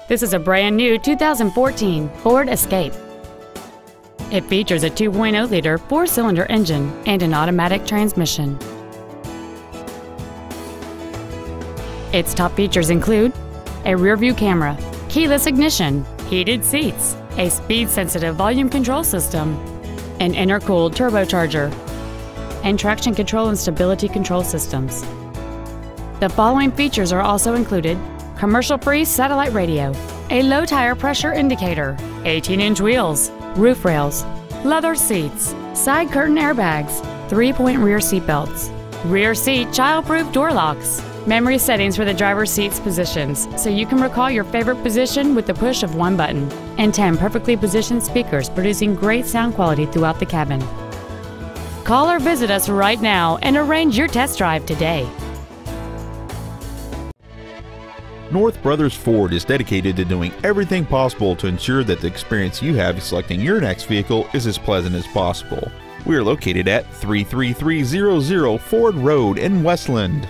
This is a brand new 2014 Ford Escape. It features a 2.0-liter four-cylinder engine and an automatic transmission. Its top features include a rear-view camera, keyless ignition, heated seats, a speed-sensitive volume control system, an intercooled turbocharger, and traction control and stability control systems. The following features are also included: commercial-free satellite radio, a low tire pressure indicator, 18-inch wheels, roof rails, leather seats, side curtain airbags, 3-point rear seat belts, rear seat child-proof door locks, memory settings for the driver's seat's positions so you can recall your favorite position with the push of one button, and 10 perfectly positioned speakers producing great sound quality throughout the cabin. Call or visit us right now and arrange your test drive today. North Brothers Ford is dedicated to doing everything possible to ensure that the experience you have selecting your next vehicle is as pleasant as possible. We are located at 33300 Ford Road in Westland.